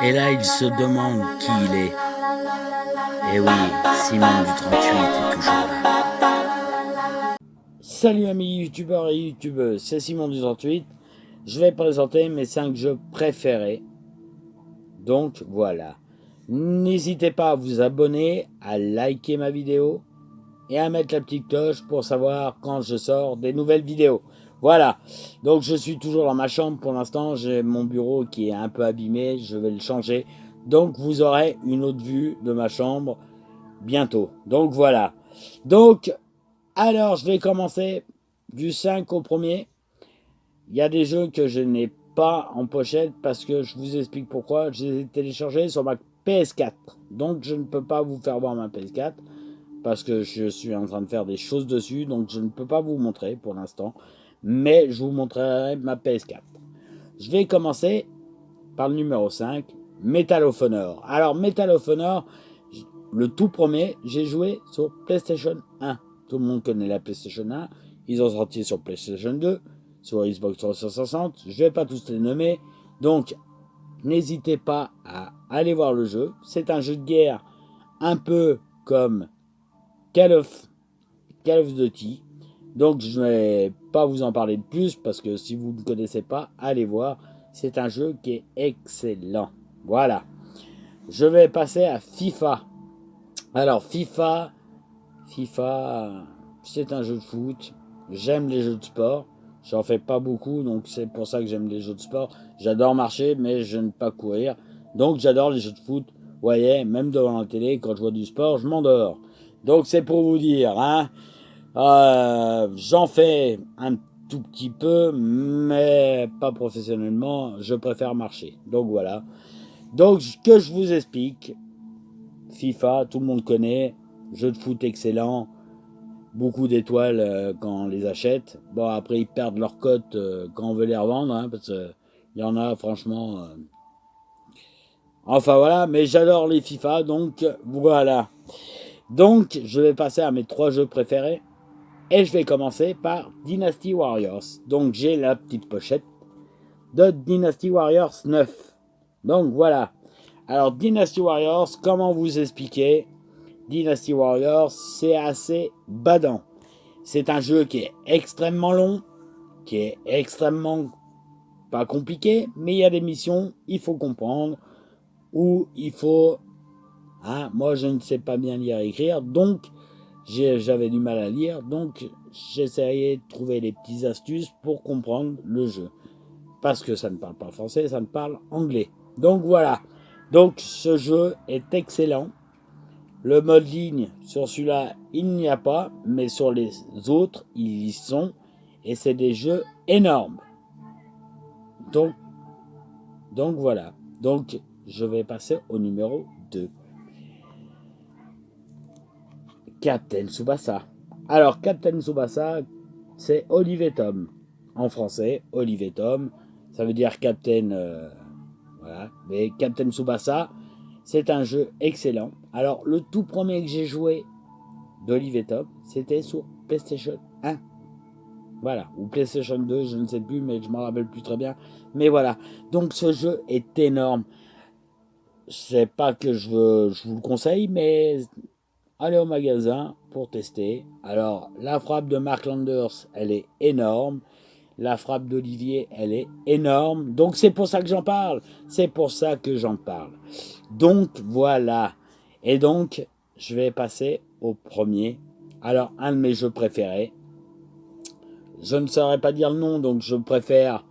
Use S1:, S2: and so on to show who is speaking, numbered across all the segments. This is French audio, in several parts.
S1: Et là, il se demande qui il est. Et oui, Simon du 38 est toujours là. Salut amis youtubeurs et youtubeuses, c'est Simon du 38. Je vais présenter mes 5 jeux préférés. Donc voilà. N'hésitez pas à vous abonner, à liker ma vidéo et à mettre la petite cloche pour savoir quand je sors des nouvelles vidéos. Voilà, donc je suis toujours dans ma chambre pour l'instant, j'ai mon bureau qui est un peu abîmé, je vais le changer. Donc vous aurez une autre vue de ma chambre bientôt. Donc voilà. Donc, alors je vais commencer du 5 au premier. Il y a des jeux que je n'ai pas en pochette parce que je vous explique pourquoi. Je les ai téléchargés sur ma PS4. Donc je ne peux pas vous faire voir ma PS4 parce que je suis en train de faire des choses dessus. Donc je ne peux pas vous montrer pour l'instant. Mais je vous montrerai ma PS4. Je vais commencer par le numéro 5, Medal of Honor. Alors Medal of Honor, le tout premier, j'ai joué sur PlayStation 1. Tout le monde connaît la PlayStation 1. Ils ont sorti sur PlayStation 2, sur Xbox 360. Je ne vais pas tous les nommer. Donc, n'hésitez pas à aller voir le jeu. C'est un jeu de guerre un peu comme Call of Duty. Donc, je ne vais pas vous en parler de plus parce que si vous ne connaissez pas, allez voir. C'est un jeu qui est excellent. Voilà. Je vais passer à FIFA. Alors, FIFA, c'est un jeu de foot. J'aime les jeux de sport. J'en fais pas beaucoup, donc c'est pour ça que j'aime les jeux de sport. J'adore marcher, mais je n'aime pas courir. Donc j'adore les jeux de foot. Vous voyez, même devant la télé, quand je vois du sport, je m'endors. Donc c'est pour vous dire, hein. J'en fais un tout petit peu, mais pas professionnellement. Je préfère marcher. Donc voilà. Donc que je vous explique. FIFA, tout le monde connaît. Jeu de foot excellent. Beaucoup d'étoiles quand on les achète. Bon, après, ils perdent leur cote quand on veut les revendre, hein, parce qu'il y en a, franchement. Enfin, voilà, mais j'adore les FIFA, donc voilà. Donc, je vais passer à mes 3 jeux préférés. Et je vais commencer par Dynasty Warriors. Donc, j'ai la petite pochette de Dynasty Warriors 9. Donc, voilà. Alors, Dynasty Warriors, comment vous expliquer? Dynasty Warriors, c'est assez badant. C'est un jeu qui est extrêmement long, qui est extrêmement pas compliqué, mais il y a des missions, il faut comprendre, où il faut... Hein, moi, je ne sais pas bien lire et écrire, donc j'avais du mal à lire, donc j'essayais de trouver des petites astuces pour comprendre le jeu. Parce que ça ne parle pas français, ça ne parle anglais. Donc voilà. Donc ce jeu est excellent. Le mode ligne, sur celui-là, il n'y a pas, mais sur les autres, ils y sont. Et c'est des jeux énormes. Donc voilà. Donc, je vais passer au numéro 2. Captain Tsubasa. Alors, Captain Tsubasa, c'est Olivier Tom. En français, Olivier Tom. Ça veut dire Captain... voilà. Mais Captain Tsubasa, c'est un jeu excellent. Alors, le tout premier que j'ai joué d'Olivier Tom, c'était sur PlayStation 1. Voilà, ou PlayStation 2, je ne sais plus, mais je ne m'en rappelle plus très bien. Mais voilà, donc ce jeu est énorme. C'est pas que je vous le conseille, mais allez au magasin pour tester. Alors, la frappe de Mark Landers, elle est énorme. La frappe d'Olivier, elle est énorme. Donc c'est pour ça que j'en parle. C'est pour ça que j'en parle. Donc voilà. Et donc, je vais passer au premier. Alors, un de mes jeux préférés. Je ne saurais pas dire le nom, donc je préfère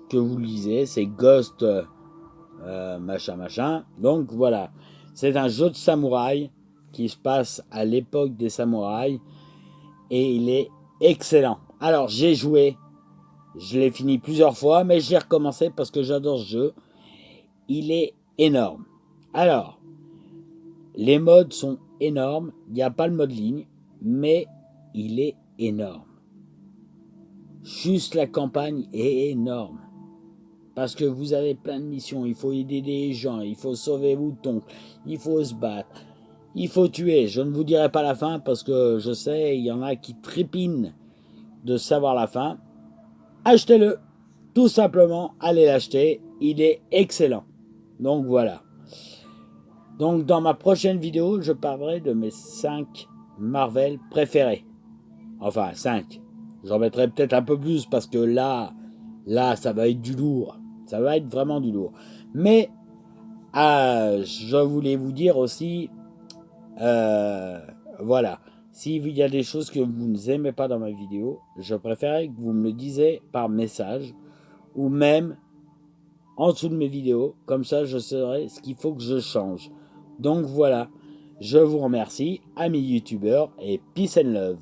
S1: que vous le lisiez. C'est Ghost machin. Donc voilà. C'est un jeu de samouraï qui se passe à l'époque des samouraïs. Et il est excellent. Alors j'ai joué. Je l'ai fini plusieurs fois, mais j'ai recommencé parce que j'adore ce jeu. Il est énorme. Alors, les modes sont énormes. Il n'y a pas le mode ligne, mais il est énorme. Juste la campagne est énorme. Parce que vous avez plein de missions. Il faut aider des gens, il faut sauver Wouton, il faut se battre, il faut tuer. Je ne vous dirai pas la fin parce que je sais, il y en a qui trépinent de savoir la fin. Achetez-le. Tout simplement, allez l'acheter. Il est excellent. Donc voilà. Donc dans ma prochaine vidéo, je parlerai de mes 5 Marvel préférés. Enfin 5. J'en mettrai peut-être un peu plus parce que là, ça va être du lourd. Ça va être vraiment du lourd. Mais je voulais vous dire aussi, voilà, s'il y a des choses que vous n'aimez pas dans ma vidéo, je préférerais que vous me le disiez par message ou même en dessous de mes vidéos. Comme ça, je saurai ce qu'il faut que je change. Donc voilà, je vous remercie, amis youtubeurs, et peace and love.